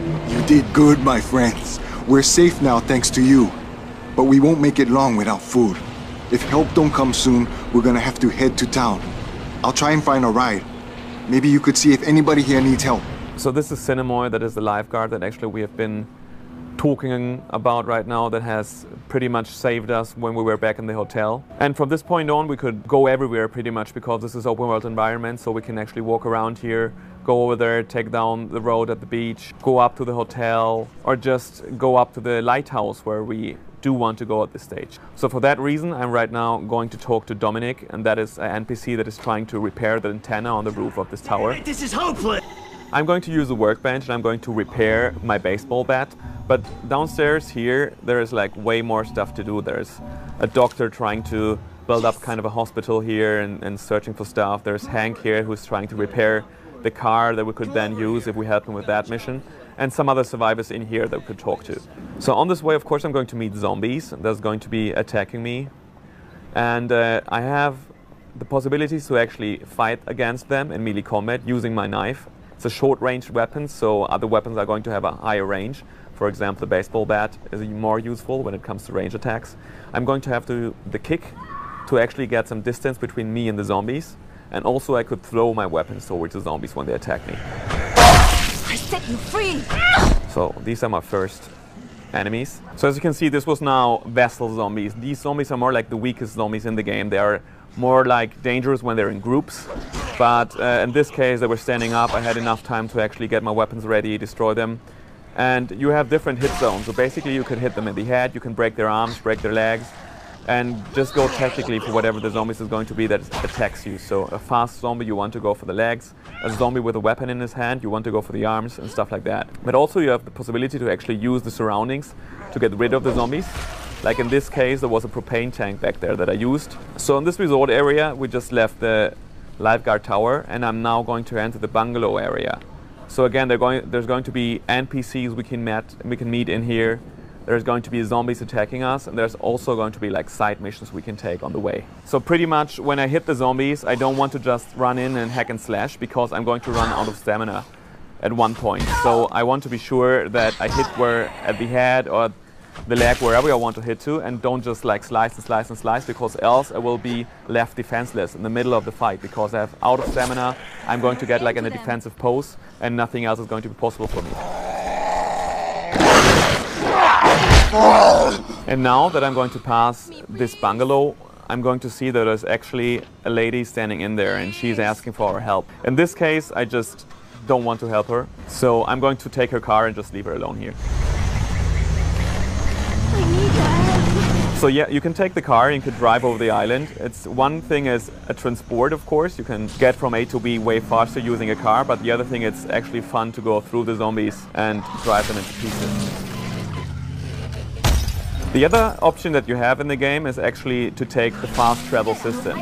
You did good, my friends. We're safe now thanks to you. But we won't make it long without food. If help don't come soon, we're gonna have to head to town. I'll try and find a ride. Maybe you could see if anybody here needs help. So this is Cinemoy, that is the lifeguard that actually we have been talking about right now, that has pretty much saved us when we were back in the hotel. And from this point on, we could go everywhere pretty much, because this is open world environment, so we can actually walk around here, go over there, take down the road at the beach, go up to the hotel, or just go up to the lighthouse where we do want to go at this stage. So for that reason, I'm right now going to talk to Dominic, and that is an NPC that is trying to repair the antenna on the roof of this tower. This is hopeless! I'm going to use a workbench and I'm going to repair my baseball bat. But downstairs here, there is like way more stuff to do. There's a doctor trying to build up kind of a hospital here and searching for stuff. There's Hank here who's trying to repair the car that we could then use if we help him with that mission. And some other survivors in here that we could talk to. So on this way, of course, I'm going to meet zombies that's going to be attacking me. And I have the possibilities to actually fight against them in melee combat using my knife. It's a short-range weapon, so other weapons are going to have a higher range. For example, the baseball bat is more useful when it comes to range attacks. I'm going to have the kick to actually get some distance between me and the zombies. And also I could throw my weapons towards the zombies when they attack me. I set you free! So these are my first enemies. So as you can see, this was now vessel zombies. These zombies are more like the weakest zombies in the game. They are more like dangerous when they're in groups. But in this case, they were standing up. I had enough time to actually get my weapons ready, destroy them. And you have different hit zones. So basically you can hit them in the head, you can break their arms, break their legs, and just go tactically for whatever the zombies is going to be that attacks you. So a fast zombie, you want to go for the legs. A zombie with a weapon in his hand, you want to go for the arms and stuff like that. But also you have the possibility to actually use the surroundings to get rid of the zombies. Like in this case, there was a propane tank back there that I used. So in this resort area, we just left the lifeguard tower, and I'm now going to enter the bungalow area. So again, there's going to be NPCs we can meet in here. There's going to be zombies attacking us, and there's also going to be like side missions we can take on the way. So pretty much when I hit the zombies, I don't want to just run in and hack and slash, because I'm going to run out of stamina at one point. So I want to be sure that I hit where at the head or the leg, wherever I want to hit to, and don't just like slice and slice and slice, because else I will be left defenseless in the middle of the fight, because I have out of stamina. I'm going to get like in a defensive pose, and nothing else is going to be possible for me. And now that I'm going to pass this bungalow, I'm going to see that there's actually a lady standing in there, and she's asking for our help. In this case, I just don't want to help her, so I'm going to take her car and just leave her alone here. So yeah, you can take the car and you can drive over the island. It's one thing is a transport, of course. You can get from A to B way faster using a car, but the other thing, it's actually fun to go through the zombies and drive them into pieces. The other option that you have in the game is actually to take the fast travel system.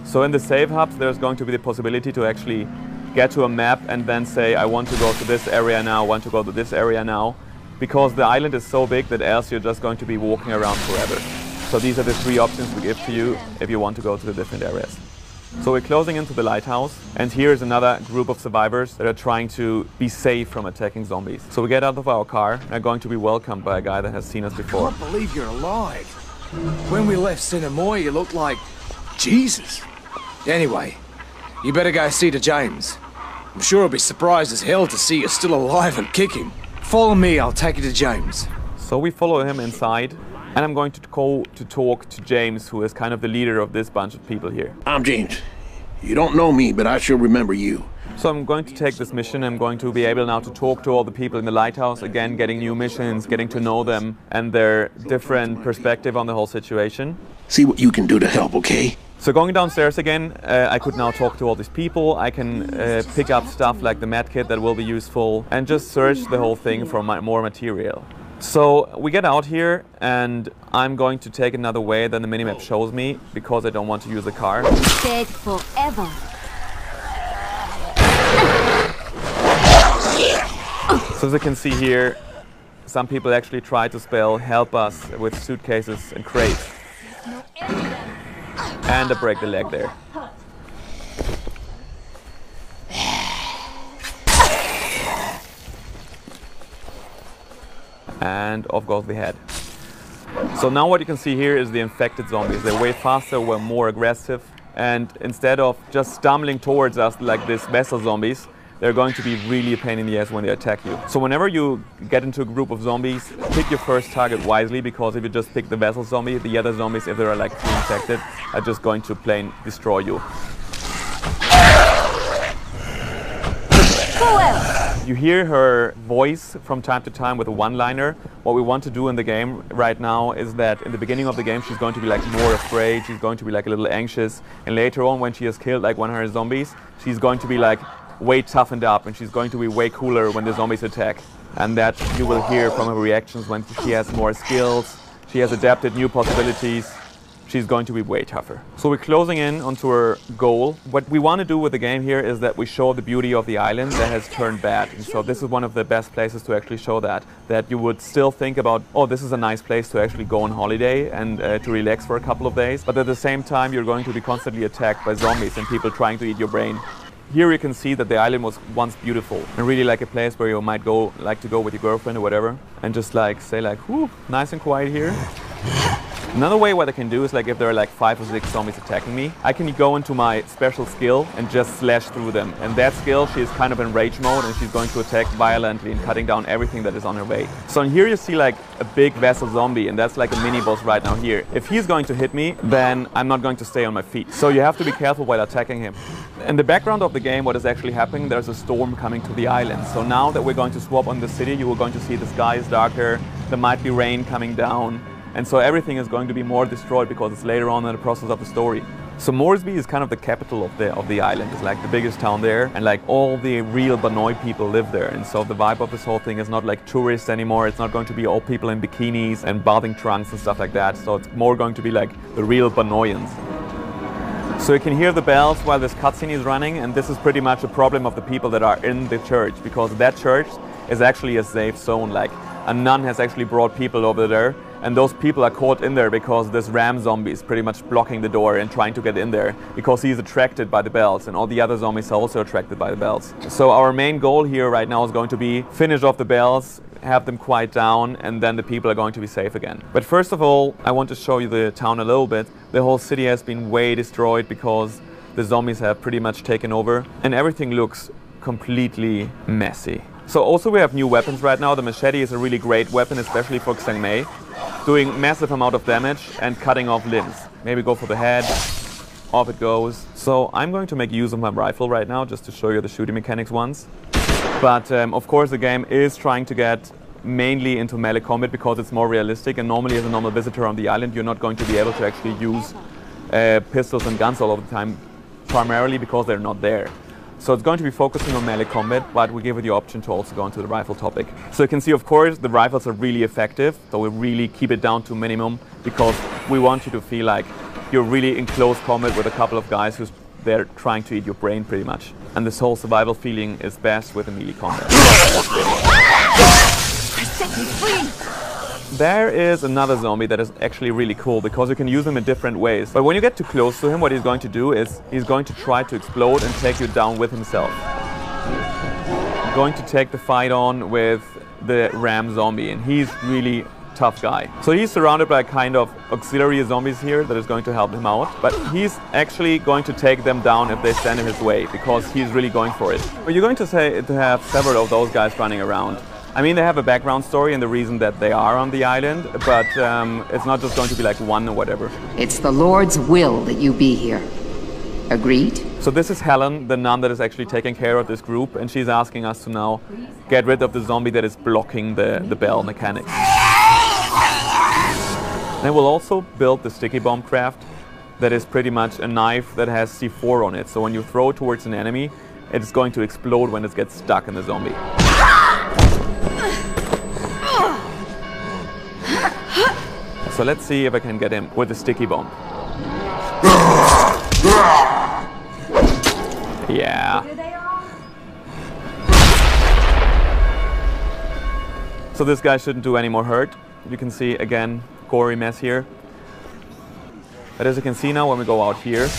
So in the save hubs, there's going to be the possibility to actually get to a map and then say, I want to go to this area now, I want to go to this area now. Because the island is so big that else you're just going to be walking around forever. So these are the three options we give to you if you want to go to the different areas. So we're closing into the lighthouse, and here is another group of survivors that are trying to be safe from attacking zombies. So we get out of our car and are going to be welcomed by a guy that has seen us before. I can't believe you're alive. When we left Cinemoy, you looked like Jesus. Anyway, you better go see to James. I'm sure he'll be surprised as hell to see you still alive and kicking. Follow me, I'll take you to James. So we follow him inside, and I'm going to go to talk to James, who is kind of the leader of this bunch of people here. I'm James. You don't know me, but I sure remember you. So I'm going to take this mission. I'm going to be able now to talk to all the people in the lighthouse, again, getting new missions, getting to know them and their different perspective on the whole situation. See what you can do to help, okay? So going downstairs again, I could now talk to all these people. I can pick up stuff like the medkit that will be useful and just search the whole thing for more material. So we get out here, and I'm going to take another way than the minimap shows me, because I don't want to use the car. Dead forever. So as you can see here, some people actually try to spell help us with suitcases and crates. And I break the leg there. and off goes the head. So now what you can see here is the infected zombies. They're way faster, way more aggressive, and instead of just stumbling towards us like these vessel zombies, they're going to be really a pain in the ass when they attack you. So whenever you get into a group of zombies, pick your first target wisely, because if you just pick the vessel zombie, the other zombies, if they're like fully infected, are just going to plain destroy you. You hear her voice from time to time with a one-liner. What we want to do in the game right now is that in the beginning of the game she's going to be like more afraid, she's going to be like a little anxious, and later on when she has killed like 100 zombies, she's going to be like way toughened up, and she's going to be way cooler when the zombies attack. And that you will hear from her reactions when she has more skills, she has adapted new possibilities. She's going to be way tougher. So we're closing in onto her goal. What we want to do with the game here is that we show the beauty of the island that has turned bad. And so this is one of the best places to actually show that you would still think about, oh, this is a nice place to actually go on holiday and to relax for a couple of days. But at the same time, you're going to be constantly attacked by zombies and people trying to eat your brain. Here you can see that the island was once beautiful and really like a place where you might like to go with your girlfriend or whatever and just like say like, whoo, nice and quiet here. Another way what I can do is like if there are like 5 or 6 zombies attacking me, I can go into my special skill and just slash through them. And that skill, she's kind of in rage mode and she's going to attack violently and cutting down everything that is on her way. So in here you see like a big vessel zombie, and that's like a mini boss right now here. If he's going to hit me, then I'm not going to stay on my feet. So you have to be careful while attacking him. In the background of the game, what is actually happening, there's a storm coming to the island. So now that we're going to swap on the city, you are going to see the sky is darker, there might be rain coming down. And so everything is going to be more destroyed because it's later on in the process of the story. So Moresby is kind of the capital of the island. It's like the biggest town there, and like all the real Banoi people live there. And so the vibe of this whole thing is not like tourists anymore. It's not going to be all people in bikinis and bathing trunks and stuff like that. So it's more going to be like the real Banoians. So you can hear the bells while this cutscene is running, and this is pretty much a problem of the people that are in the church, because that church is actually a safe zone. Like a nun has actually brought people over there, and those people are caught in there because this ram zombie is pretty much blocking the door and trying to get in there because he's attracted by the bells, and all the other zombies are also attracted by the bells. So our main goal here right now is going to be finish off the bells, have them quiet down, and then the people are going to be safe again. But first of all, I want to show you the town a little bit. The whole city has been way destroyed because the zombies have pretty much taken over, and everything looks completely messy. So also we have new weapons right now. The machete is a really great weapon, especially for Xiang Mei, doing massive amount of damage and cutting off limbs. Maybe go for the head, off it goes. So I'm going to make use of my rifle right now just to show you the shooting mechanics once. But of course the game is trying to get mainly into melee combat because it's more realistic, and normally as a normal visitor on the island you're not going to be able to actually use pistols and guns all of the time, primarily because they're not there. So it's going to be focusing on melee combat, but we give it the option to also go into the rifle topic. So you can see, of course, the rifles are really effective, so we really keep it down to minimum because we want you to feel like you're really in close combat with a couple of guys who's they're trying to eat your brain pretty much. And this whole survival feeling is best with a melee combat. I set you free! There is another zombie that is actually really cool because you can use him in different ways. But when you get too close to him, what he's going to do is he's going to try to explode and take you down with himself. Going to take the fight on with the ram zombie, and he's really tough guy. So he's surrounded by kind of auxiliary zombies here that is going to help him out, but he's actually going to take them down if they stand in his way because he's really going for it. But you're going to say to have several of those guys running around. I mean, they have a background story and the reason that they are on the island, but it's not just going to be like one or whatever. It's the Lord's will that you be here. Agreed? So this is Helen, the nun that is actually taking care of this group, and she's asking us to now get rid of the zombie that is blocking the bell mechanics. Then we'll also build the sticky bomb craft that is pretty much a knife that has C4 on it. So when you throw it towards an enemy, it's going to explode when it gets stuck in the zombie. So let's see if I can get him with the sticky bomb. Yeah. So this guy shouldn't do any more hurt. You can see again, gory mess here. But as you can see now, when we go out here,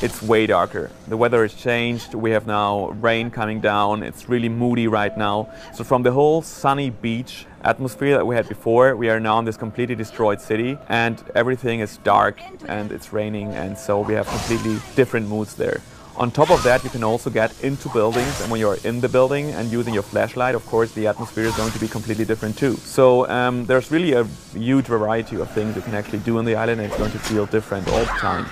it's way darker. The weather has changed. We have now rain coming down. It's really moody right now. So from the whole sunny beach atmosphere that we had before, we are now in this completely destroyed city, and everything is dark and it's raining, and so we have completely different moods there. On top of that, you can also get into buildings, and when you're in the building and using your flashlight, of course, the atmosphere is going to be completely different too. So there's really a huge variety of things you can actually do on the island, and it's going to feel different all the time.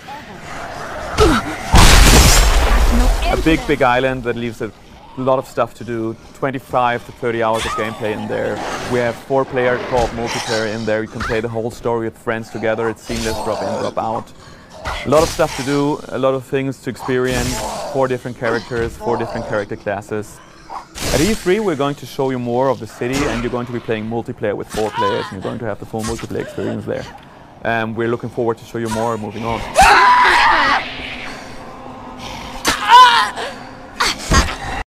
A big island that leaves a lot of stuff to do, 25 to 30 hours of gameplay in there. We have 4-player co-op multiplayer in there. You can play the whole story with friends together. It's seamless, drop in, drop out. A lot of stuff to do, a lot of things to experience, 4 different characters, 4 different character classes. At E3 we're going to show you more of the city, and you're going to be playing multiplayer with 4 players, and you're going to have the full multiplayer experience there. We're looking forward to show you more moving on.